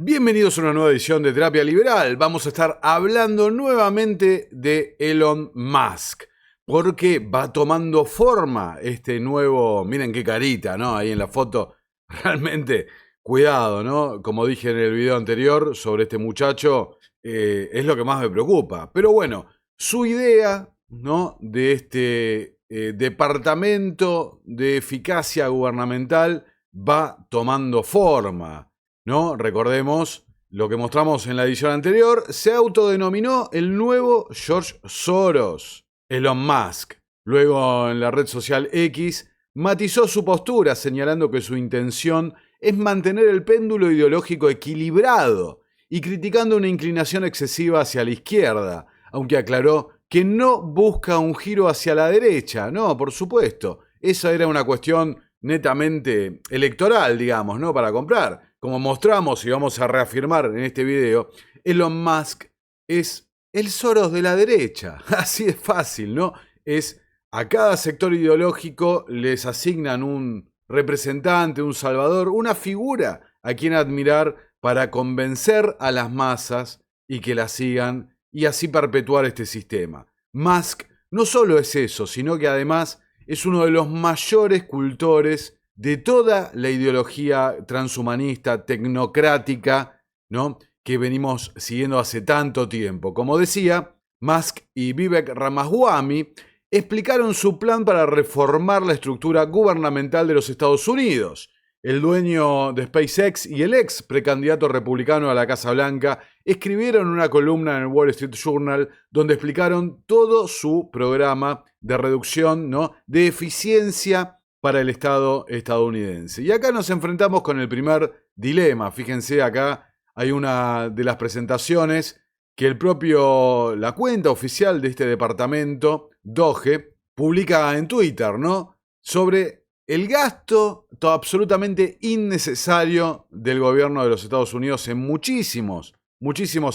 Bienvenidos a una nueva edición de Terapia Liberal. Vamos a estar hablando nuevamente de Elon Musk, porque va tomando forma este nuevo, miren qué carita, ¿no? Ahí en la foto, realmente, cuidado, ¿no? Como dije en el video anterior sobre este muchacho, es lo que más me preocupa. Pero bueno, su idea, ¿no? De este departamento de eficacia gubernamental va tomando forma, ¿no? Recordemos lo que mostramos en la edición anterior, se autodenominó el nuevo George Soros, Elon Musk. Luego en la red social X matizó su postura señalando que su intención es mantener el péndulo ideológico equilibrado y criticando una inclinación excesiva hacia la izquierda, aunque aclaró que no busca un giro hacia la derecha, no, por supuesto. Esa era una cuestión netamente electoral, digamos, ¿no? Para comprar. Como mostramos y vamos a reafirmar en este video, Elon Musk es el Soros de la derecha. Así de fácil, ¿no? Es a cada sector ideológico les asignan un representante, un salvador, una figura a quien admirar para convencer a las masas y que la sigan y así perpetuar este sistema. Musk no solo es eso, sino que además es uno de los mayores cultores de toda la ideología transhumanista, tecnocrática, ¿no? Que venimos siguiendo hace tanto tiempo. Como decía, Musk y Vivek Ramaswamy explicaron su plan para reformar la estructura gubernamental de los Estados Unidos. El dueño de SpaceX y el ex precandidato republicano a la Casa Blanca escribieron una columna en el Wall Street Journal donde explicaron todo su programa de reducción, ¿no? De eficiencia para el Estado estadounidense. Y acá nos enfrentamos con el primer dilema. Fíjense, acá hay una de las presentaciones que la cuenta oficial de este departamento, Doge, publica en Twitter, ¿no? Sobre el gasto absolutamente innecesario del gobierno de los Estados Unidos en muchísimos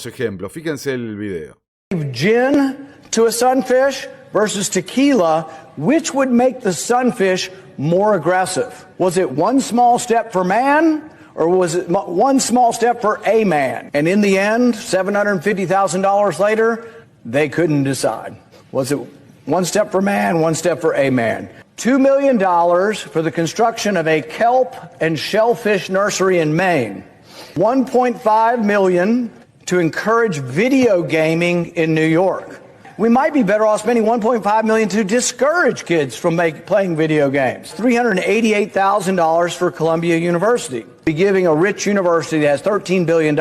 ejemplos. Fíjense el video. Gin to a sunfish versus tequila, which would make the sunfish more aggressive? Was it one small step for man, or was it one small step for a man? And in the end, $750,000 later, they couldn't decide. Was it one step for man, one step for a man? $2 million for the construction of a kelp and shellfish nursery in Maine. $1.5 million to encourage video gaming in New York. We might be better off spending $1.5 million to discourage kids from playing video games. $388,000 for Columbia University. Be giving a rich university that has $13 billion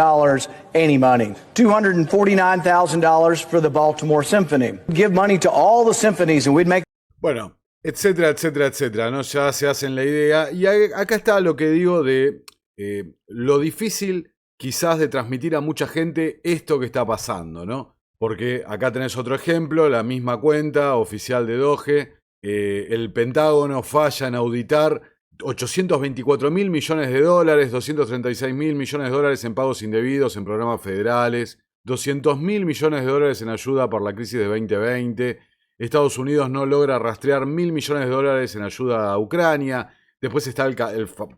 any money. $249,000 for the Baltimore Symphony. Give money to all the symphonies and we'd make... Bueno, etcétera, etcétera, etcétera, ¿no? Ya se hacen la idea. Y acá está lo que digo de lo difícil quizás de transmitir a mucha gente esto que está pasando, ¿no? Porque acá tenés otro ejemplo, la misma cuenta oficial de Doge, el Pentágono falla en auditar 824 mil millones de dólares, 236 mil millones de dólares en pagos indebidos en programas federales, 200 mil millones de dólares en ayuda por la crisis de 2020, Estados Unidos no logra rastrear $1.000 millones de dólares en ayuda a Ucrania. Después está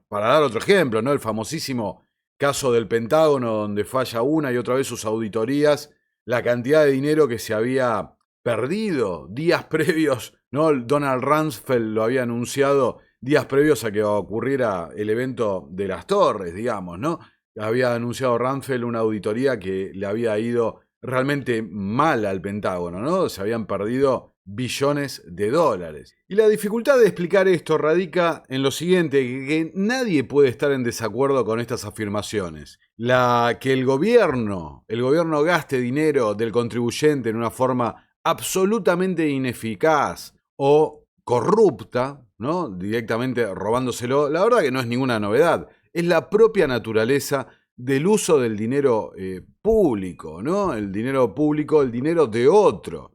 para dar otro ejemplo, ¿no? El famosísimo caso del Pentágono, donde falla una y otra vez sus auditorías, la cantidad de dinero que se había perdido días previos, ¿no? Donald Rumsfeld lo había anunciado días previos a que ocurriera el evento de las torres, digamos, ¿no? Había anunciado Rumsfeld una auditoría que le había ido realmente mal al Pentágono, ¿no? Se habían perdido billones de dólares. Y la dificultad de explicar esto radica en lo siguiente, que nadie puede estar en desacuerdo con estas afirmaciones. Que el gobierno gaste dinero del contribuyente en una forma absolutamente ineficaz o corrupta, ¿no? Directamente robándoselo, la verdad que no es ninguna novedad. Es la propia naturaleza del uso del dinero público, ¿no? El dinero público, el dinero de otro.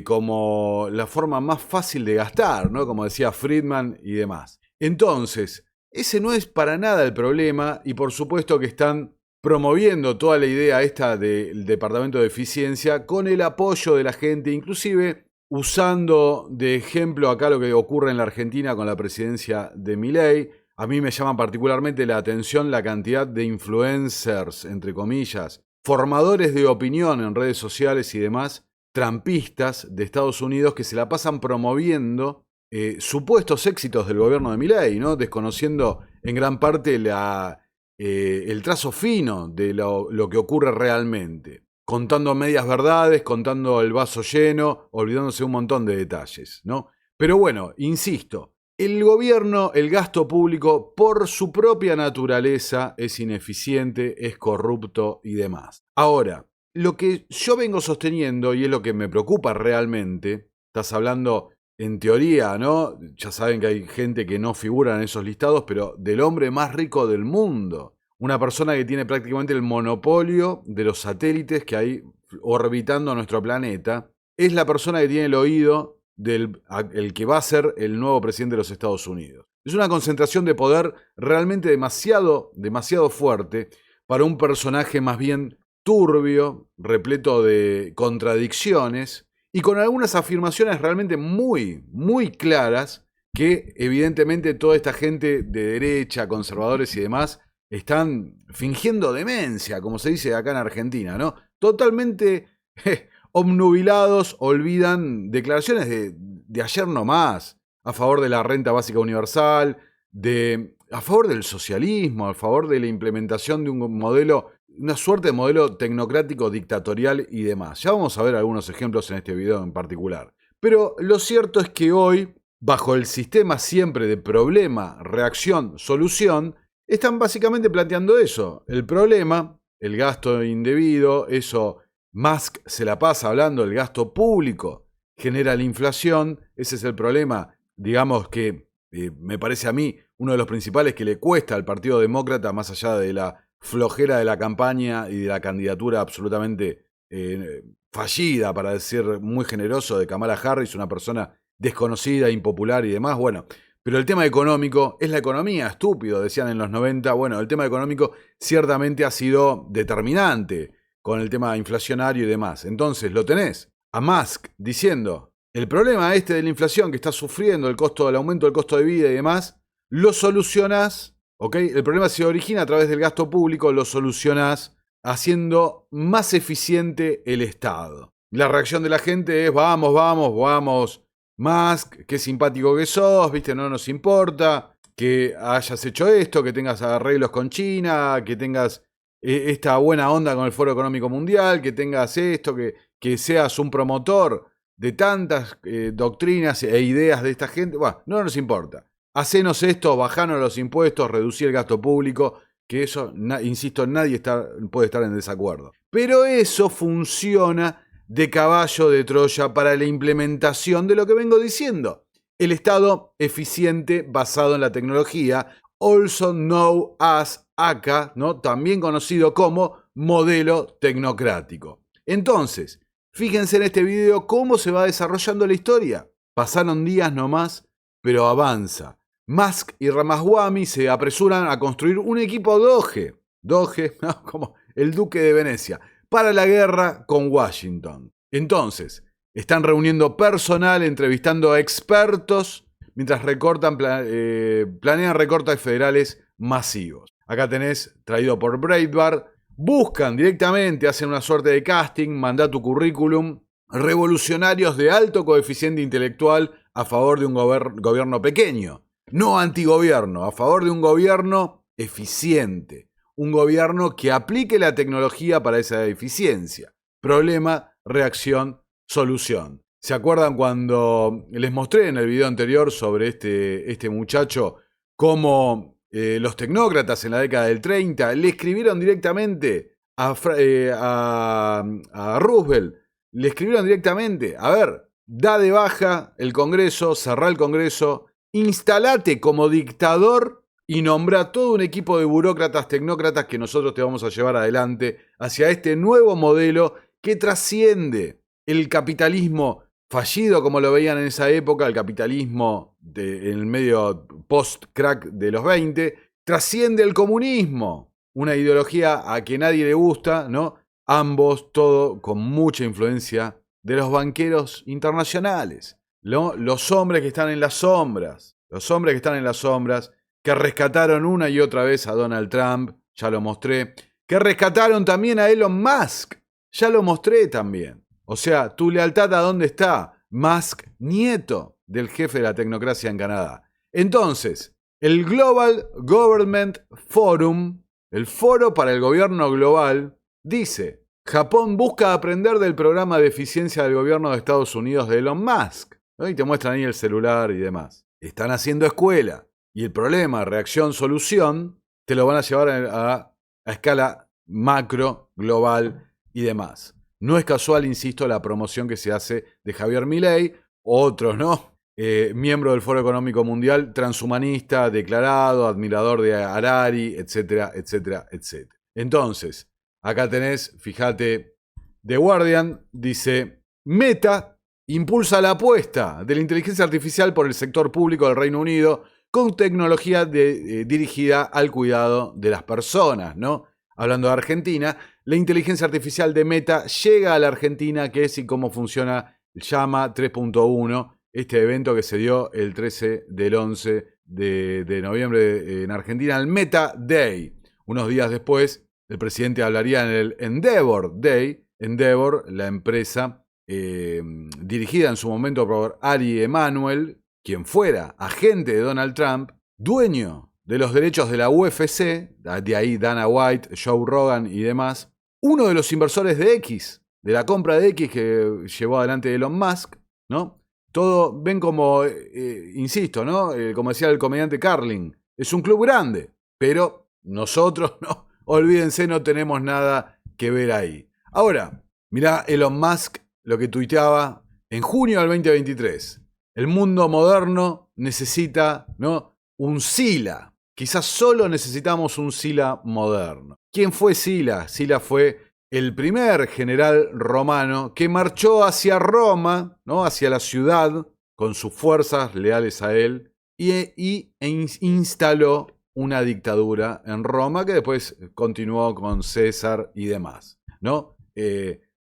Como la forma más fácil de gastar, ¿no? Como decía Friedman y demás. Entonces, ese no es para nada el problema y por supuesto que están promoviendo toda la idea esta del Departamento de Eficiencia con el apoyo de la gente, inclusive usando de ejemplo acá lo que ocurre en la Argentina con la presidencia de Milei, A mí me llama particularmente la atención la cantidad de influencers, entre comillas, formadores de opinión en redes sociales y demás, trampistas de Estados Unidos que se la pasan promoviendo supuestos éxitos del gobierno de Milei, ¿no? Desconociendo en gran parte el trazo fino de lo que ocurre realmente. Contando medias verdades, contando el vaso lleno, olvidándose un montón de detalles, ¿no? Pero bueno, insisto, el gobierno, el gasto público, por su propia naturaleza, es ineficiente, es corrupto y demás. Ahora, lo que yo vengo sosteniendo, y es lo que me preocupa realmente, estás hablando en teoría, ¿no? Ya saben que hay gente que no figura en esos listados, pero del hombre más rico del mundo. Una persona que tiene prácticamente el monopolio de los satélites que hay orbitando nuestro planeta. Es la persona que tiene el oído el que va a ser el nuevo presidente de los Estados Unidos. Es una concentración de poder realmente demasiado fuerte para un personaje más bien turbio, repleto de contradicciones y con algunas afirmaciones realmente muy, muy claras que evidentemente toda esta gente de derecha, conservadores y demás, están fingiendo demencia, como se dice acá en Argentina, ¿no? Totalmente obnubilados, olvidan declaraciones de ayer nomás, a favor de la renta básica universal, a favor del socialismo, a favor de la implementación de un modelo, una suerte de modelo tecnocrático, dictatorial y demás. Ya vamos a ver algunos ejemplos en este video en particular. Pero lo cierto es que hoy, bajo el sistema siempre de problema, reacción, solución, están básicamente planteando eso. El problema, el gasto indebido, eso Musk se la pasa hablando, el gasto público genera la inflación, ese es el problema, digamos que me parece a mí uno de los principales que le cuesta al Partido Demócrata, más allá de la flojera de la campaña y de la candidatura absolutamente fallida, para decir muy generoso, de Kamala Harris, una persona desconocida, impopular y demás. Bueno, pero el tema económico es la economía, estúpido, decían en los 90. Bueno, el tema económico ciertamente ha sido determinante con el tema inflacionario y demás. Entonces, lo tenés a Musk diciendo, el problema de la inflación que está sufriendo, el aumento del costo de vida y demás, lo solucionás, ¿ok? El problema se origina a través del gasto público, lo solucionás haciendo más eficiente el Estado. La reacción de la gente es, vamos, Musk, qué simpático que sos, viste, no nos importa que hayas hecho esto, que tengas arreglos con China, que tengas esta buena onda con el Foro Económico Mundial, que tengas esto, que seas un promotor de tantas doctrinas e ideas de esta gente. Bueno, no nos importa. Hacenos esto, bajanos los impuestos, reducir el gasto público, que eso, insisto, nadie puede estar en desacuerdo. Pero eso funciona de caballo de Troya para la implementación de lo que vengo diciendo. El Estado eficiente basado en la tecnología, also known as ACA, ¿no? También conocido como modelo tecnocrático. Entonces, fíjense en este video cómo se va desarrollando la historia. Pasaron días nomás, pero avanza. Musk y Ramaswamy se apresuran a construir un equipo Doge, ¿no? Como el duque de Venecia, para la guerra con Washington. Entonces, están reuniendo personal, entrevistando a expertos, mientras planean recortes federales masivos. Acá tenés, traído por Breitbart, buscan directamente, hacen una suerte de casting, mandá tu currículum, revolucionarios de alto coeficiente intelectual a favor de un gobierno pequeño, no antigobierno, a favor de un gobierno eficiente, un gobierno que aplique la tecnología para esa eficiencia. Problema, reacción, solución. ¿Se acuerdan cuando les mostré en el video anterior sobre este muchacho cómo los tecnócratas en la década del 30 le escribieron directamente a Roosevelt? Le escribieron directamente, a ver, da de baja el Congreso, cerrá el Congreso, instalate como dictador y nombrá todo un equipo de burócratas, tecnócratas que nosotros te vamos a llevar adelante hacia este nuevo modelo que trasciende el capitalismo fallido como lo veían en esa época, el capitalismo en el medio post-crack de los 20, trasciende el comunismo, una ideología a que nadie le gusta, ¿no? Ambos, todo con mucha influencia de los banqueros internacionales, ¿no? Los hombres que están en las sombras, que rescataron una y otra vez a Donald Trump, ya lo mostré, que rescataron también a Elon Musk, ya lo mostré también. O sea, tu lealtad a dónde está, Musk, nieto del jefe de la tecnocracia en Canadá. Entonces, el Global Government Forum, el foro para el gobierno global, dice: Japón busca aprender del programa de eficiencia del gobierno de Estados Unidos de Elon Musk. Y te muestran ahí el celular y demás. Están haciendo escuela. Y el problema, reacción, solución, te lo van a llevar a escala macro, global y demás. No es casual, insisto, la promoción que se hace de Javier Milei, otros, ¿no? Miembro del Foro Económico Mundial, transhumanista, declarado, admirador de Harari, etcétera, etcétera, etcétera. Entonces, acá tenés, fíjate, The Guardian dice: Meta impulsa la apuesta de la inteligencia artificial por el sector público del Reino Unido con tecnología dirigida al cuidado de las personas, ¿no? Hablando de Argentina, la inteligencia artificial de Meta llega a la Argentina, que es y cómo funciona Llama 3.1, este evento que se dio el 13 del 11 de noviembre en Argentina, el Meta Day. Unos días después, el presidente hablaría en el Endeavor Day. Endeavor, la empresa dirigida en su momento por Ari Emanuel, quien fuera agente de Donald Trump, dueño de los derechos de la UFC, de ahí Dana White, Joe Rogan y demás, uno de los inversores de X, de la compra de X que llevó adelante Elon Musk, ¿no? Todo, ven como, insisto, ¿no? Como decía el comediante Carlin, es un club grande, pero nosotros, no, olvídense, no tenemos nada que ver ahí. Ahora, mirá Elon Musk, lo que tuiteaba en junio del 2023. El mundo moderno necesita, ¿no?, un Sila. Quizás solo necesitamos un Sila moderno. ¿Quién fue Sila? Sila fue el primer general romano que marchó hacia Roma, ¿no?, hacia la ciudad, con sus fuerzas leales a él, y instaló una dictadura en Roma que después continuó con César y demás, ¿no?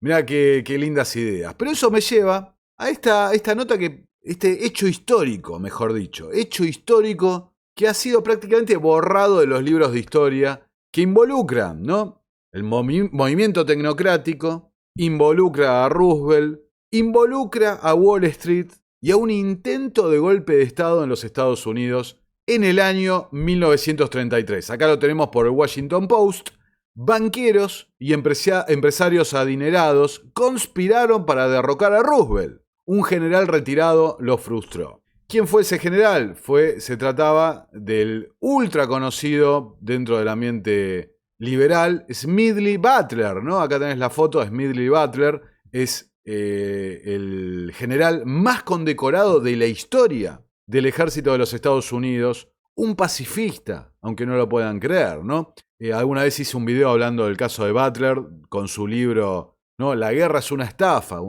Mirá qué lindas ideas. Pero eso me lleva a esta nota este hecho histórico, mejor dicho, hecho histórico que ha sido prácticamente borrado de los libros de historia, que involucran, ¿no?, el movimiento tecnocrático, involucra a Roosevelt, involucra a Wall Street y a un intento de golpe de Estado en los Estados Unidos en el año 1933. Acá lo tenemos por el Washington Post. Banqueros y empresarios adinerados conspiraron para derrocar a Roosevelt. Un general retirado lo frustró. ¿Quién fue ese general? Se trataba del ultra conocido dentro del ambiente liberal Smedley Butler, ¿no? Acá tenés la foto de Smedley Butler. Es el general más condecorado de la historia del ejército de los Estados Unidos. Un pacifista, aunque no lo puedan creer, ¿no? Alguna vez hice un video hablando del caso de Butler con su libro, ¿no?, La guerra es una estafa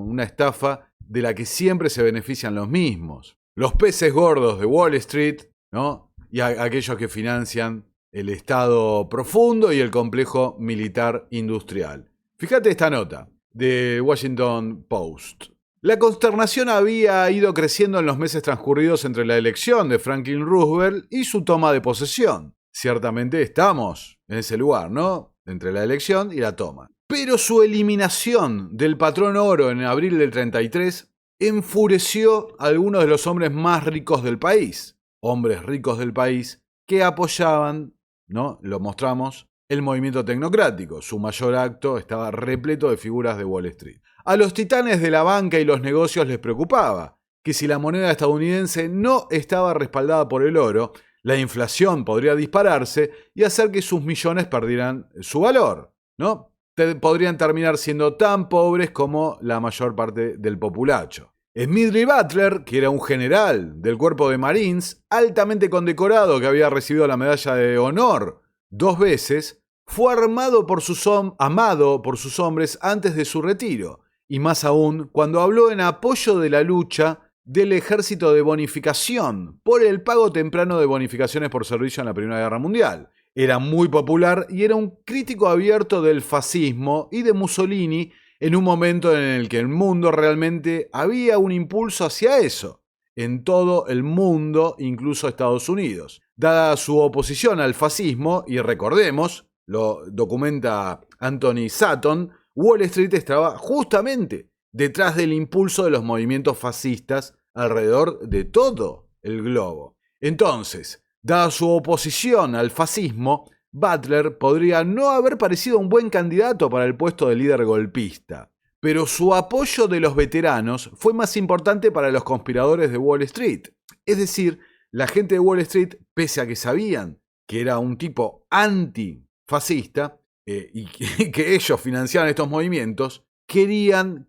de la que siempre se benefician los mismos. Los peces gordos de Wall Street, ¿no?, y aquellos que financian el Estado profundo y el complejo militar industrial. Fíjate esta nota de Washington Post. La consternación había ido creciendo en los meses transcurridos entre la elección de Franklin Roosevelt y su toma de posesión. Ciertamente estamos en ese lugar, ¿no?, entre la elección y la toma. Pero su eliminación del patrón oro en abril del 33 enfureció a algunos de los hombres más ricos del país. Hombres ricos del país que apoyaban, ¿no?, lo mostramos, el movimiento tecnocrático. Su mayor acto estaba repleto de figuras de Wall Street. A los titanes de la banca y los negocios les preocupaba que si la moneda estadounidense no estaba respaldada por el oro, la inflación podría dispararse y hacer que sus millones perdieran su valor, ¿no? Podrían terminar siendo tan pobres como la mayor parte del populacho. Smedley Butler, que era un general del cuerpo de Marines, altamente condecorado, que había recibido la medalla de honor 2 veces, fue amado por sus hombres antes de su retiro, y más aún cuando habló en apoyo de la lucha del ejército de bonificación por el pago temprano de bonificaciones por servicio en la Primera Guerra Mundial. Era muy popular y era un crítico abierto del fascismo y de Mussolini en un momento en el que el mundo realmente había un impulso hacia eso, en todo el mundo, incluso Estados Unidos. Dada su oposición al fascismo, y recordemos, lo documenta Anthony Sutton, Wall Street estaba justamente detrás del impulso de los movimientos fascistas alrededor de todo el globo. Entonces, dada su oposición al fascismo, Butler podría no haber parecido un buen candidato para el puesto de líder golpista, pero su apoyo de los veteranos fue más importante para los conspiradores de Wall Street. Es decir, la gente de Wall Street, pese a que sabían que era un tipo antifascista y que ellos financiaban estos movimientos, querían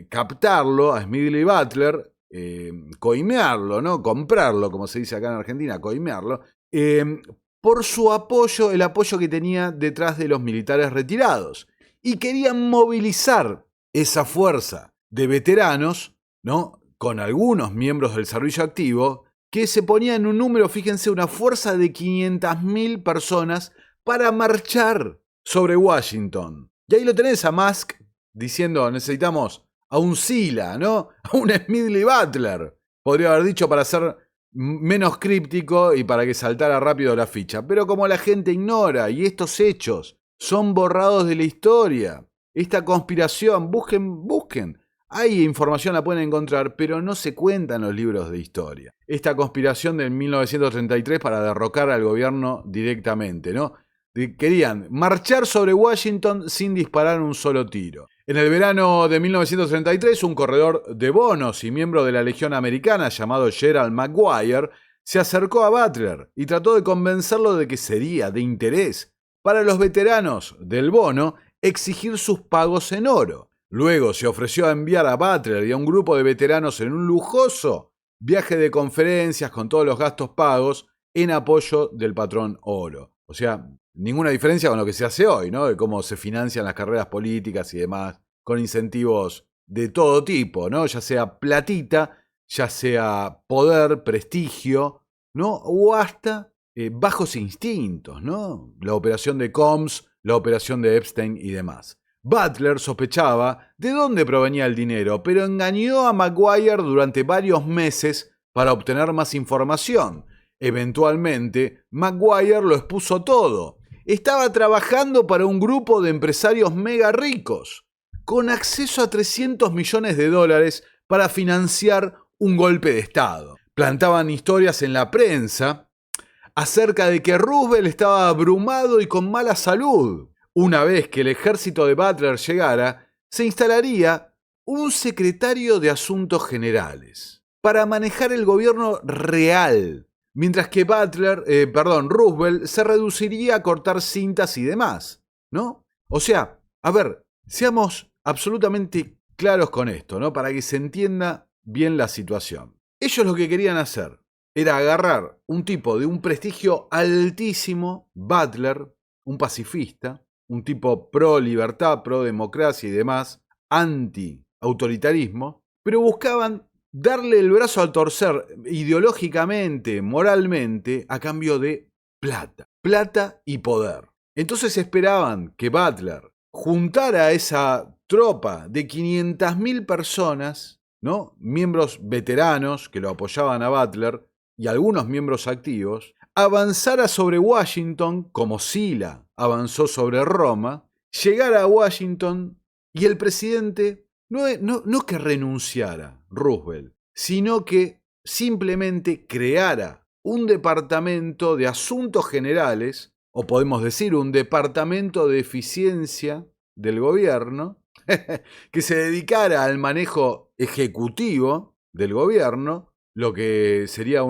captarlo a Smedley Butler, coimearlo, ¿no? Comprarlo, como se dice acá en Argentina, coimearlo, por su apoyo, el apoyo que tenía detrás de los militares retirados. Y querían movilizar esa fuerza de veteranos, ¿no? Con algunos miembros del servicio activo, que se ponía en un número, fíjense, una fuerza de 500.000 personas para marchar sobre Washington. Y ahí lo tenés a Musk diciendo, necesitamos a un Sila, ¿no? A un Smedley Butler. Podría haber dicho para ser menos críptico y para que saltara rápido la ficha. Pero como la gente ignora y estos hechos son borrados de la historia, esta conspiración, busquen. Hay información, la pueden encontrar, pero no se cuenta en los libros de historia. Esta conspiración de 1933 para derrocar al gobierno directamente, ¿no? Querían marchar sobre Washington sin disparar un solo tiro. En el verano de 1933, un corredor de bonos y miembro de la Legión Americana llamado Gerald McGuire se acercó a Butler y trató de convencerlo de que sería de interés para los veteranos del bono exigir sus pagos en oro. Luego se ofreció a enviar a Butler y a un grupo de veteranos en un lujoso viaje de conferencias con todos los gastos pagos en apoyo del patrón oro. O sea, ninguna diferencia con lo que se hace hoy, ¿no? De cómo se financian las carreras políticas y demás, con incentivos de todo tipo, ¿no? Ya sea platita, ya sea poder, prestigio, ¿no? O hasta bajos instintos, ¿no? La operación de Combs, la operación de Epstein y demás. Butler sospechaba de dónde provenía el dinero, pero engañó a McGuire durante varios meses para obtener más información. Eventualmente, McGuire lo expuso todo. Estaba trabajando para un grupo de empresarios mega ricos, con acceso a $300 millones para financiar un golpe de Estado. Plantaban historias en la prensa acerca de que Roosevelt estaba abrumado y con mala salud. Una vez que el ejército de Butler llegara, se instalaría un secretario de Asuntos Generales para manejar el gobierno real, mientras que Roosevelt se reduciría a cortar cintas y demás, ¿no? O sea, a ver, seamos absolutamente claros con esto, ¿no? Para que se entienda bien la situación. Ellos lo que querían hacer era agarrar un tipo de un prestigio altísimo, Butler, un pacifista, un tipo pro libertad, pro democracia y demás, anti-autoritarismo, pero buscaban darle el brazo al torcer ideológicamente, moralmente, a cambio de plata y poder. Entonces esperaban que Butler juntara a esa tropa de 500.000 personas, ¿no? Miembros veteranos que lo apoyaban a Butler y algunos miembros activos, avanzara sobre Washington como Sila avanzó sobre Roma, llegara a Washington y el presidente no que renunciara, Roosevelt, sino que simplemente creara un departamento de asuntos generales, o podemos decir un departamento de eficiencia del gobierno, que se dedicara al manejo ejecutivo del gobierno, lo que sería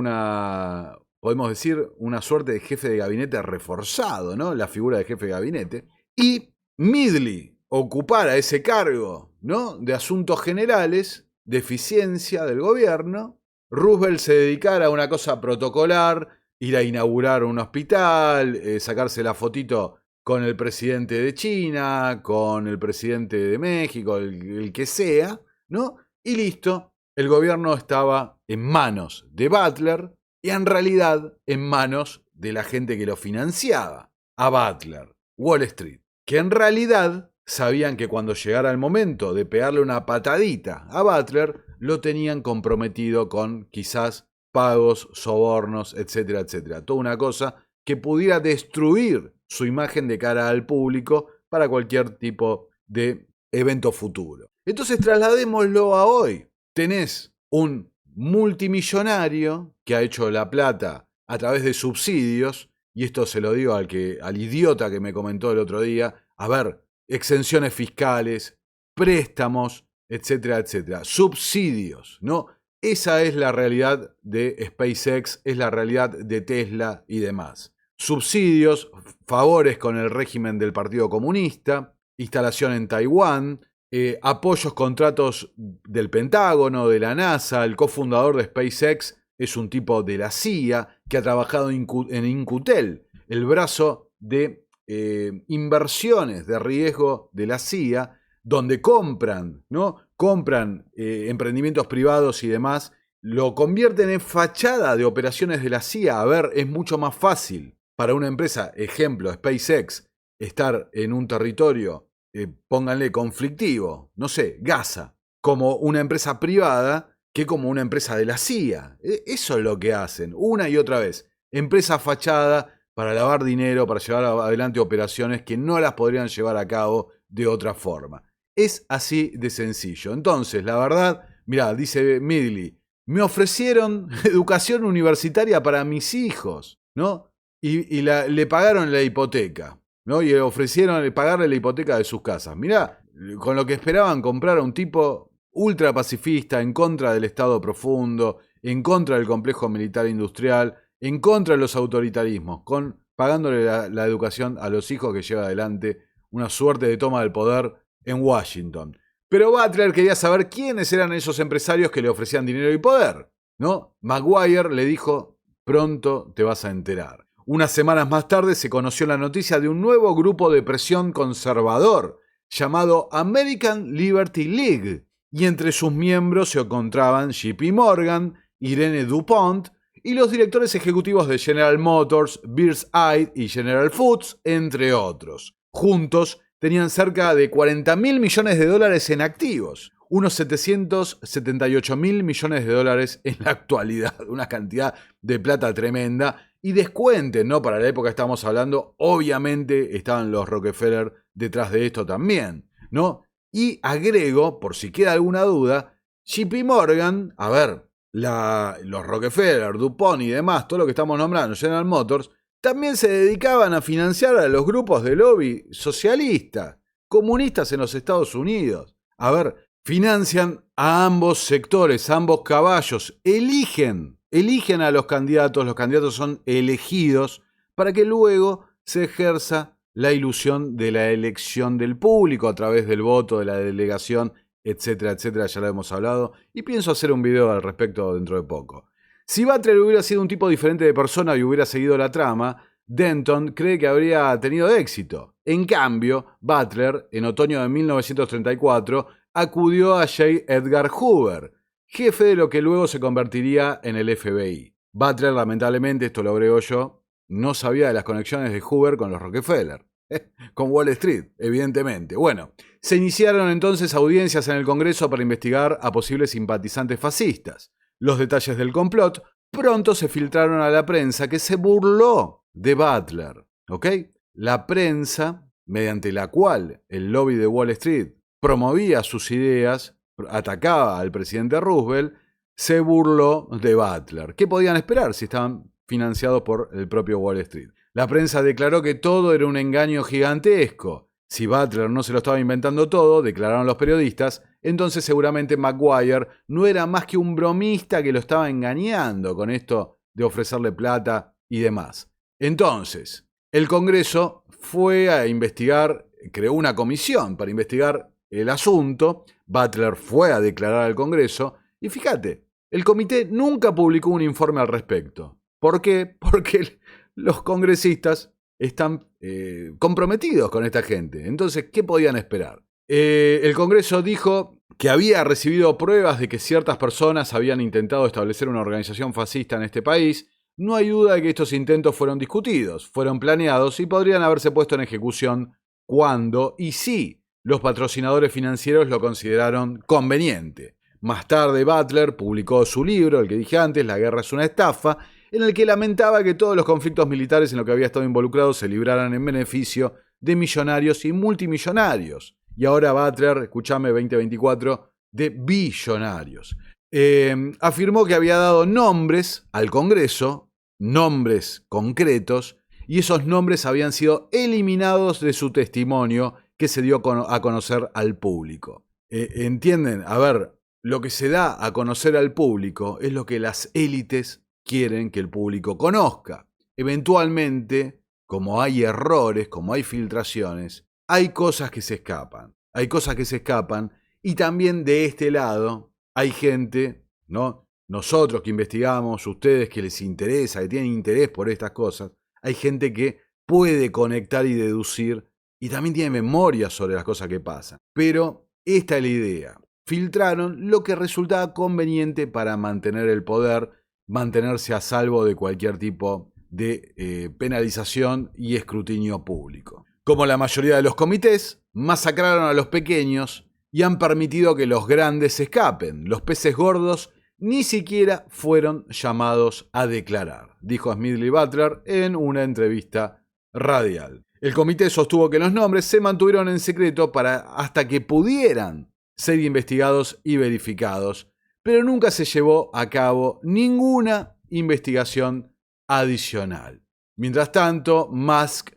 podemos decir, una suerte de jefe de gabinete reforzado, ¿no? La figura de jefe de gabinete. Y Smedley ocupara ese cargo, ¿no? De asuntos generales, de eficiencia del gobierno. Roosevelt se dedicara a una cosa protocolar, ir a inaugurar un hospital, sacarse la fotito con el presidente de China, con el presidente de México, el que sea, ¿no? Y listo, el gobierno estaba en manos de Butler, y en realidad en manos de la gente que lo financiaba, a Butler, Wall Street, que en realidad sabían que cuando llegara el momento de pegarle una patadita a Butler, lo tenían comprometido con quizás pagos, sobornos, etcétera, etcétera. Toda una cosa que pudiera destruir su imagen de cara al público para cualquier tipo de evento futuro. Entonces trasladémoslo a hoy. Tenés un multimillonario que ha hecho la plata a través de subsidios, y esto se lo digo al idiota que me comentó el otro día, a ver, exenciones fiscales, préstamos, etcétera, etcétera, subsidios, ¿no? Esa es la realidad de SpaceX, es la realidad de Tesla y demás. Subsidios, favores con el régimen del Partido Comunista, instalación en Taiwán, apoyos, contratos del Pentágono, de la NASA. El cofundador de SpaceX es un tipo de la CIA que ha trabajado en Incutel, el brazo de inversiones de riesgo de la CIA, donde compran, ¿no? Compran emprendimientos privados y demás, lo convierten en fachada de operaciones de la CIA. A ver, es mucho más fácil para una empresa, ejemplo, SpaceX, estar en un territorio, pónganle conflictivo, no sé, Gaza, como una empresa privada que como una empresa de la CIA. Eso es lo que hacen, una y otra vez. Empresa fachada para lavar dinero, para llevar adelante operaciones que no las podrían llevar a cabo de otra forma. Es así de sencillo. Entonces, la verdad, mirá, dice Midley, me ofrecieron educación universitaria para mis hijos, ¿no? Y le pagaron la hipoteca, ¿no? Y le ofrecieron pagarle la hipoteca de sus casas. Mirá, con lo que esperaban comprar a un tipo ultra pacifista, en contra del Estado profundo, en contra del complejo militar industrial, en contra de los autoritarismos, pagándole la educación a los hijos que lleva adelante una suerte de toma del poder en Washington. Pero Butler quería saber quiénes eran esos empresarios que le ofrecían dinero y poder, ¿no? Maguire le dijo, pronto te vas a enterar. Unas semanas más tarde se conoció la noticia de un nuevo grupo de presión conservador llamado American Liberty League, y entre sus miembros se encontraban JP Morgan, Irene DuPont y los directores ejecutivos de General Motors, Birds Eye y General Foods, entre otros. Juntos tenían cerca de $40.000 millones en activos, unos 778.000 millones de dólares en la actualidad, una cantidad de plata tremenda. Y descuenten, ¿no? Para la época que estamos hablando, obviamente estaban los Rockefeller detrás de esto también, ¿no? Y agrego, por si queda alguna duda, JP Morgan, a ver, los Rockefeller, DuPont y demás, todo lo que estamos nombrando, General Motors, también se dedicaban a financiar a los grupos de lobby socialistas, comunistas en los Estados Unidos. A ver, financian a ambos sectores, a ambos caballos, eligen a los candidatos son elegidos para que luego se ejerza la ilusión de la elección del público a través del voto, de la delegación, etcétera, etcétera, ya lo hemos hablado, y pienso hacer un video al respecto dentro de poco. Si Butler hubiera sido un tipo diferente de persona y hubiera seguido la trama, Denton cree que habría tenido éxito. En cambio, Butler, en otoño de 1934, acudió a J. Edgar Hoover, jefe de lo que luego se convertiría en el FBI. Butler, lamentablemente, esto lo agrego yo, no sabía de las conexiones de Hoover con los Rockefeller. Con Wall Street, evidentemente. Bueno, se iniciaron entonces audiencias en el Congreso para investigar a posibles simpatizantes fascistas. Los detalles del complot pronto se filtraron a la prensa, que se burló de Butler, ¿ok? La prensa, mediante la cual el lobby de Wall Street promovía sus ideas, atacaba al presidente Roosevelt, se burló de Butler. ¿Qué podían esperar si estaban financiados por el propio Wall Street? La prensa declaró que todo era un engaño gigantesco. Si Butler no se lo estaba inventando todo, declararon los periodistas, entonces seguramente Maguire no era más que un bromista que lo estaba engañando con esto de ofrecerle plata y demás. Entonces, el Congreso fue a investigar, creó una comisión para investigar el asunto. Butler fue a declarar al Congreso y fíjate, el comité nunca publicó un informe al respecto. ¿Por qué? Porque los congresistas están comprometidos con esta gente. Entonces, ¿qué podían esperar? El Congreso dijo que había recibido pruebas de que ciertas personas habían intentado establecer una organización fascista en este país. No hay duda de que estos intentos fueron discutidos, fueron planeados y podrían haberse puesto en ejecución cuando y si los patrocinadores financieros lo consideraron conveniente. Más tarde, Butler publicó su libro, el que dije antes, La guerra es una estafa, en el que lamentaba que todos los conflictos militares en los que había estado involucrado se libraran en beneficio de millonarios y multimillonarios. Y ahora Butler, escúchame, 2024, de billonarios. Afirmó que había dado nombres al Congreso, nombres concretos, y esos nombres habían sido eliminados de su testimonio que se dio a conocer al público. ¿Entienden? A ver, lo que se da a conocer al público es lo que las élites quieren que el público conozca. Eventualmente, como hay errores, como hay filtraciones, hay cosas que se escapan. Hay cosas que se escapan y también de este lado hay gente, ¿no? Nosotros que investigamos, ustedes que les interesa, que tienen interés por estas cosas, hay gente que puede conectar y deducir y también tiene memoria sobre las cosas que pasan. Pero esta es la idea. Filtraron lo que resultaba conveniente para mantener el poder, mantenerse a salvo de cualquier tipo de penalización y escrutinio público. Como la mayoría de los comités, masacraron a los pequeños y han permitido que los grandes escapen. Los peces gordos ni siquiera fueron llamados a declarar, dijo Smedley Butler en una entrevista radial. El comité sostuvo que los nombres se mantuvieron en secreto hasta que pudieran ser investigados y verificados, pero nunca se llevó a cabo ninguna investigación adicional. Mientras tanto, Musk,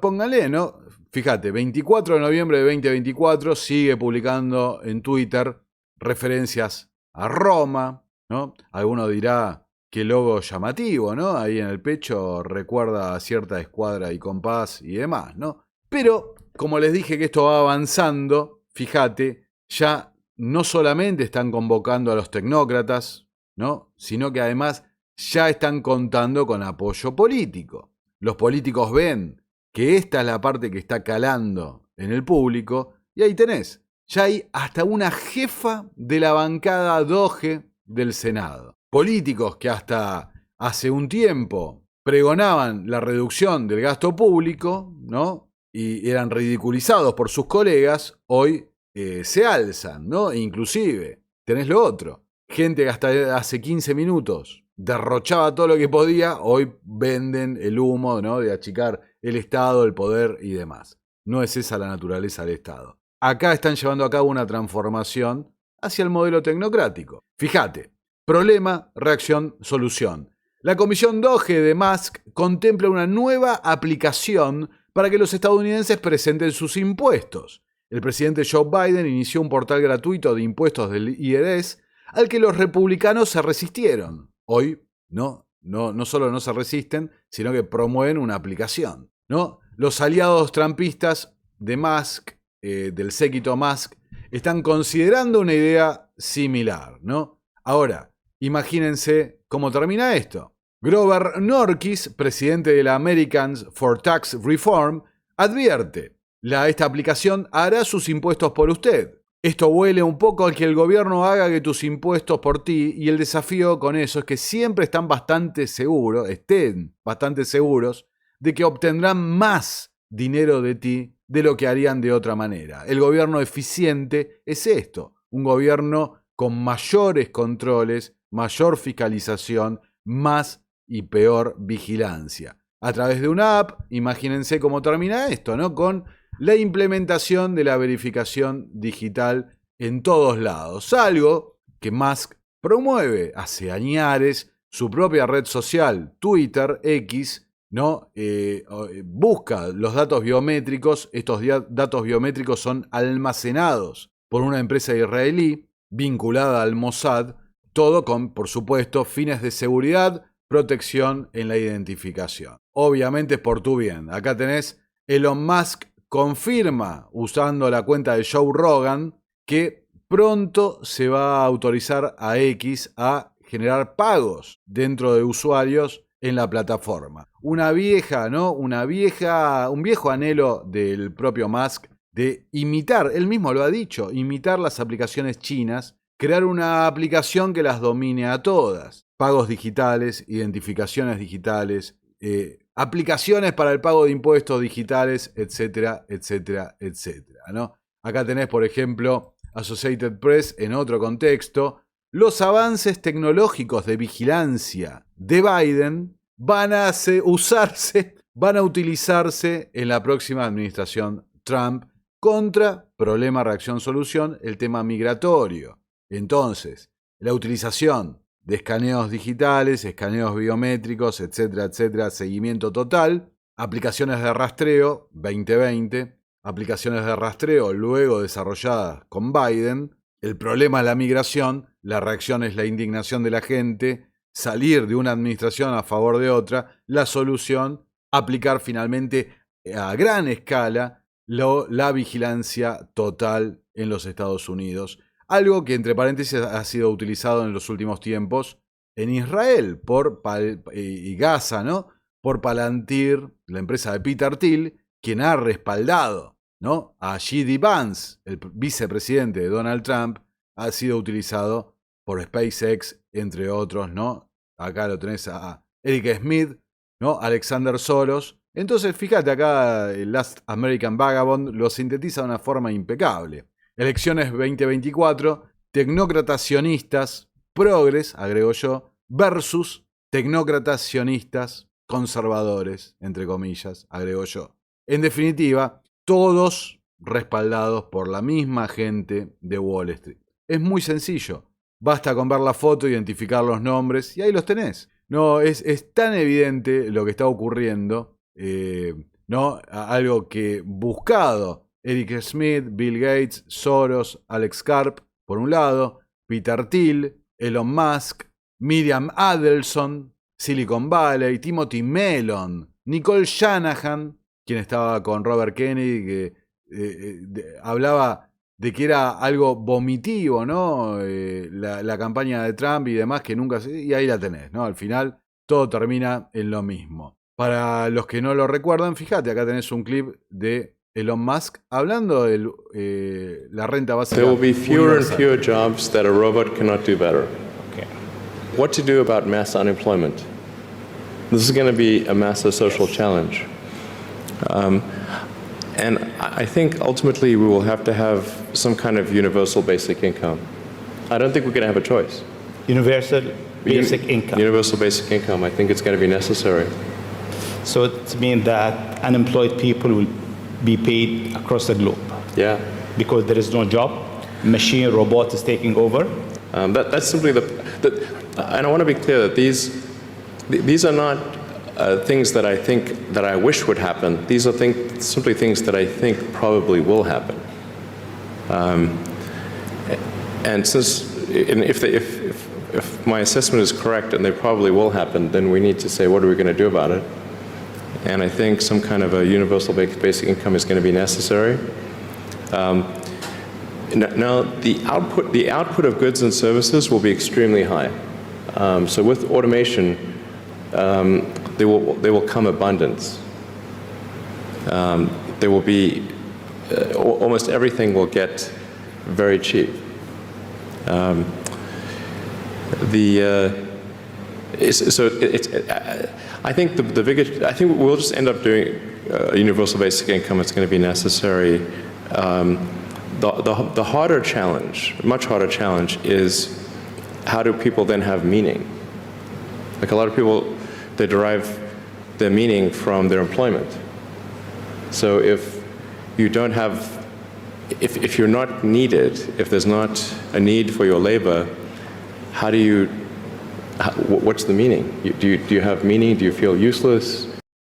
póngale, ¿no? Fíjate, 24 de noviembre de 2024 sigue publicando en Twitter referencias a Roma, ¿no? Alguno dirá qué logo llamativo, ¿no? Ahí en el pecho recuerda a cierta escuadra y compás y demás, ¿no? Pero, como les dije que esto va avanzando, fíjate, ya no solamente están convocando a los tecnócratas, ¿no? Sino que además ya están contando con apoyo político. Los políticos ven que esta es la parte que está calando en el público y ahí tenés, ya hay hasta una jefa de la bancada Doge del Senado. Políticos que hasta hace un tiempo pregonaban la reducción del gasto público, ¿no? Y eran ridiculizados por sus colegas, hoy se alzan, ¿no? E inclusive, tenés lo otro, gente que hasta hace 15 minutos derrochaba todo lo que podía, hoy venden el humo, ¿no? De achicar el Estado, el poder y demás. No es esa la naturaleza del Estado. Acá están llevando a cabo una transformación hacia el modelo tecnocrático. Fíjate, problema, reacción, solución. La comisión Doge de Musk contempla una nueva aplicación para que los estadounidenses presenten sus impuestos. El presidente Joe Biden inició un portal gratuito de impuestos del IRS al que los republicanos se resistieron. Hoy no solo no se resisten, sino que promueven una aplicación, ¿no? Los aliados trumpistas de Musk, del séquito Musk, están considerando una idea similar, ¿no? Ahora, imagínense cómo termina esto. Grover Norquist, presidente de la Americans for Tax Reform, advierte: esta aplicación hará sus impuestos por usted. Esto huele un poco al que el gobierno haga que tus impuestos por ti, y el desafío con eso es que siempre estén bastante seguros de que obtendrán más dinero de ti de lo que harían de otra manera. El gobierno eficiente es esto, un gobierno con mayores controles, mayor fiscalización, más y peor vigilancia. A través de una app, imagínense cómo termina esto, ¿no? Con la implementación de la verificación digital en todos lados. Algo que Musk promueve hace añares, su propia red social, Twitter, X, ¿no? Busca los datos biométricos. Estos datos biométricos son almacenados por una empresa israelí vinculada al Mossad, todo con, por supuesto, fines de seguridad, protección en la identificación. Obviamente es por tu bien. Acá tenés Elon Musk confirma, usando la cuenta de Joe Rogan, que pronto se va a autorizar a X a generar pagos dentro de usuarios en la plataforma. Un viejo anhelo del propio Musk de imitar, él mismo lo ha dicho, imitar las aplicaciones chinas, crear una aplicación que las domine a todas. Pagos digitales, identificaciones digitales, aplicaciones para el pago de impuestos digitales, etcétera, etcétera, etcétera, ¿no? Acá tenés, por ejemplo, Associated Press en otro contexto, los avances tecnológicos de vigilancia de Biden van a utilizarse en la próxima administración Trump contra problema, reacción, solución, el tema migratorio. Entonces, la utilización de escaneos digitales, escaneos biométricos, etcétera, etcétera, seguimiento total, aplicaciones de rastreo 2020, aplicaciones de rastreo luego desarrolladas con Biden, el problema es la migración, la reacción es la indignación de la gente, salir de una administración a favor de otra, la solución, aplicar finalmente a gran escala la vigilancia total en los Estados Unidos. Algo que, entre paréntesis, ha sido utilizado en los últimos tiempos en Israel y Gaza, ¿no? Por Palantir, la empresa de Peter Thiel, quien ha respaldado, ¿no?, a J.D. Vance, el vicepresidente de Donald Trump, ha sido utilizado por SpaceX, entre otros, ¿no? Acá lo tenés a Eric Smith, ¿no? Alexander Soros. Entonces, fíjate acá, el Last American Vagabond lo sintetiza de una forma impecable. Elecciones 2024, tecnócratas sionistas, progres, agrego yo, versus tecnócratas sionistas, conservadores, entre comillas, agrego yo. En definitiva, todos respaldados por la misma gente de Wall Street. Es muy sencillo. Basta con ver la foto, identificar los nombres y ahí los tenés. No, es tan evidente lo que está ocurriendo, ¿no? Algo que buscado. Eric Smith, Bill Gates, Soros, Alex Karp, por un lado, Peter Thiel, Elon Musk, Miriam Adelson, Silicon Valley, Timothy Mellon, Nicole Shanahan, quien estaba con Robert Kennedy, que hablaba de que era algo vomitivo, ¿no? La campaña de Trump y demás, que nunca se... Y ahí la tenés, ¿no? Al final todo termina en lo mismo. Para los que no lo recuerdan, fíjate, acá tenés un clip de Elon Musk hablando de la renta básica. There will be fewer and fewer jobs that a robot cannot do better. Okay. What to do about mass unemployment? This is going to be a massive social challenge. And I think ultimately we will have to have some kind of universal basic income. I don't think we're going to have a choice. Universal basic income. Universal basic income. I think it's going to be necessary. So it means that unemployed people will be paid across the globe. Yeah. Because there is no job, machine, robot is taking over. That's simply and I want to be clear that these are not things that I think that I wish would happen. These are simply things that I think probably will happen. And if my assessment is correct and they probably will happen, then we need to say, what are we going to do about it? And I think some kind of a universal basic income is going to be necessary. Now, the output of goods and services will be extremely high. So with automation, there will come abundance. There will be almost everything will get very cheap. I think I think we'll just end up doing a universal basic income. It's going to be necessary. The harder challenge, much harder challenge, is how do people then have meaning? Like a lot of people, they derive their meaning from their employment. So if you don't have, if you're not needed, if there's not a need for your labor, what's the meaning? Do you have meaning? Do you feel useless?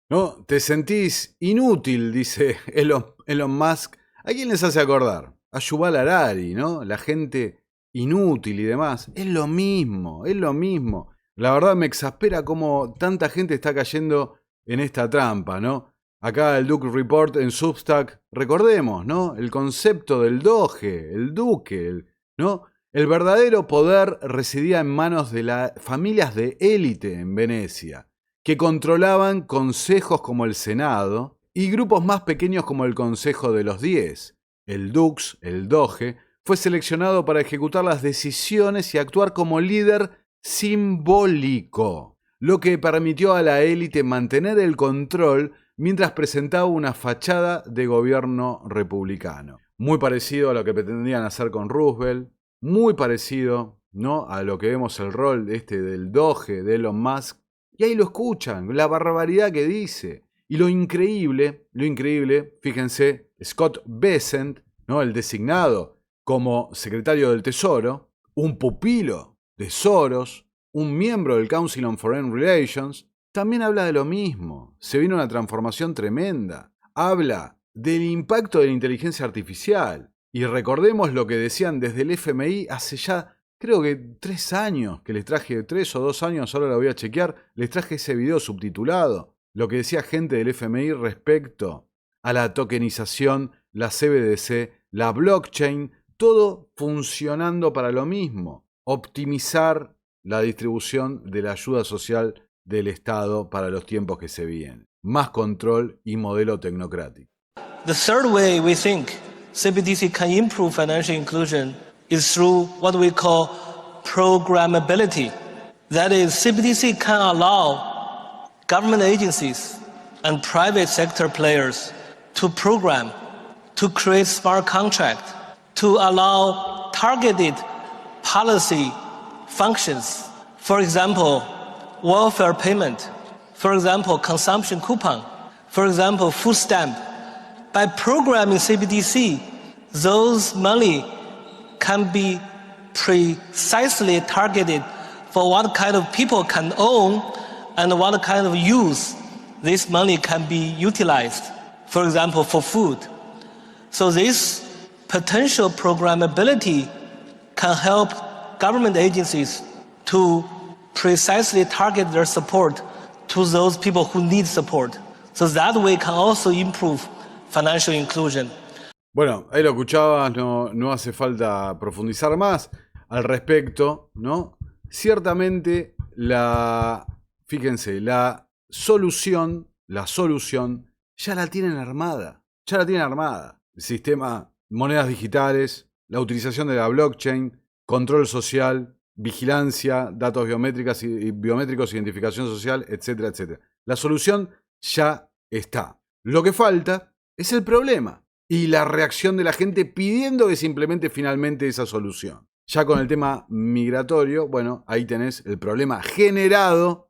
No, te sentís inútil, dice Elon Musk. ¿A quién les hace acordar? A Yuval Harari, ¿no? La gente inútil y demás. Es lo mismo, es lo mismo. La verdad me exaspera cómo tanta gente está cayendo en esta trampa, ¿no? Acá el Duke Report en Substack, recordemos, ¿no? El concepto del doge, el duque, ¿no? El verdadero poder residía en manos de las familias de élite en Venecia, que controlaban consejos como el Senado y grupos más pequeños como el Consejo de los 10. El Dux, el doge, fue seleccionado para ejecutar las decisiones y actuar como líder simbólico, lo que permitió a la élite mantener el control mientras presentaba una fachada de gobierno republicano. Muy parecido a lo que pretendían hacer con Roosevelt, muy parecido, ¿no?, a lo que vemos el rol del Doge de Elon Musk. Y ahí lo escuchan, la barbaridad que dice. Y lo increíble, fíjense, Scott Bessent, ¿no?, el designado como secretario del Tesoro, un pupilo de Soros, un miembro del Council on Foreign Relations, también habla de lo mismo. Se viene una transformación tremenda. Habla del impacto de la inteligencia artificial. Y recordemos lo que decían desde el FMI hace ya, creo que 3 años, que les traje 3 o 2 años, ahora lo voy a chequear, les traje ese video subtitulado. Lo que decía gente del FMI respecto a la tokenización, la CBDC, la blockchain, todo funcionando para lo mismo. Optimizar la distribución de la ayuda social del Estado para los tiempos que se vienen. Más control y modelo tecnocrático. The third way we think CBDC can improve financial inclusion is through what we call programmability. That is, CBDC can allow government agencies and private sector players to program, to create smart contracts, to allow targeted policy functions. For example, welfare payment. For example, consumption coupon. For example, food stamp. By programming CBDC, those money can be precisely targeted for what kind of people can own and what kind of use this money can be utilized. For example, for food. So this potential programmability can help government agencies to precisely target their support to those people who need support. So that way can also improve financial inclusion. Bueno, ahí lo escuchabas, no hace falta profundizar más al respecto, ¿no? Ciertamente, fíjense, la solución ya la tienen armada. El sistema, monedas digitales, la utilización de la blockchain, control social, vigilancia, datos biométricos, identificación social, etcétera, etcétera. La solución ya está. Lo que falta es el problema y la reacción de la gente pidiendo que se implemente finalmente esa solución. Ya con el tema migratorio, bueno, ahí tenés el problema generado,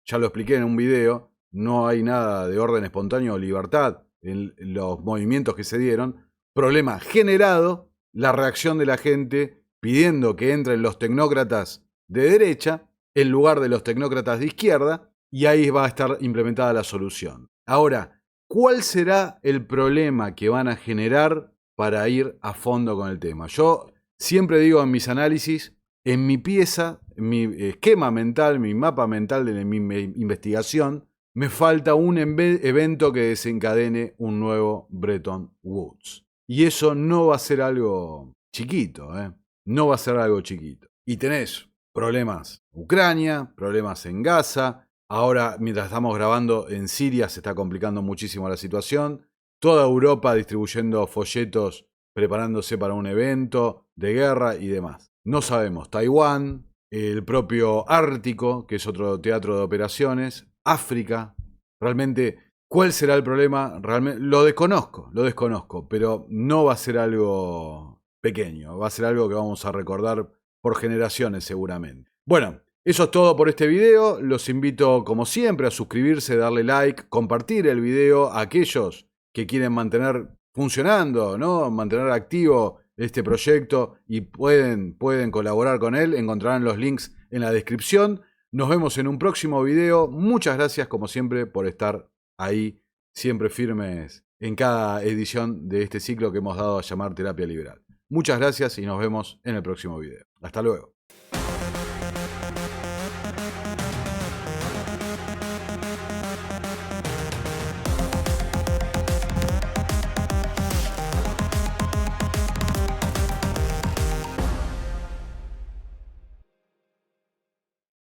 ya lo expliqué en un video, no hay nada de orden espontáneo o libertad en los movimientos que se dieron. Problema generado, la reacción de la gente pidiendo que entren los tecnócratas de derecha en lugar de los tecnócratas de izquierda, y ahí va a estar implementada la solución. Ahora, ¿cuál será el problema que van a generar para ir a fondo con el tema? Yo siempre digo en mis análisis, en mi pieza, en mi esquema mental, mi mapa mental de mi investigación, me falta un evento que desencadene un nuevo Bretton Woods. Y eso no va a ser algo chiquito, ¿eh? No va a ser algo chiquito. Y tenés problemas en Ucrania, problemas en Gaza. Ahora, mientras estamos grabando, en Siria se está complicando muchísimo la situación. Toda Europa distribuyendo folletos, preparándose para un evento de guerra y demás. No sabemos. Taiwán, el propio Ártico, que es otro teatro de operaciones. África. Realmente, ¿cuál será el problema? Realmente, lo desconozco, pero no va a ser algo pequeño. Va a ser algo que vamos a recordar por generaciones seguramente. Bueno, eso es todo por este video. Los invito, como siempre, a suscribirse, darle like, compartir el video a aquellos que quieren mantener funcionando, ¿no? Mantener activo este proyecto y pueden colaborar con él. Encontrarán los links en la descripción. Nos vemos en un próximo video. Muchas gracias, como siempre, por estar ahí, siempre firmes en cada edición de este ciclo que hemos dado a llamar Terapia Liberal. Muchas gracias y nos vemos en el próximo video. Hasta luego.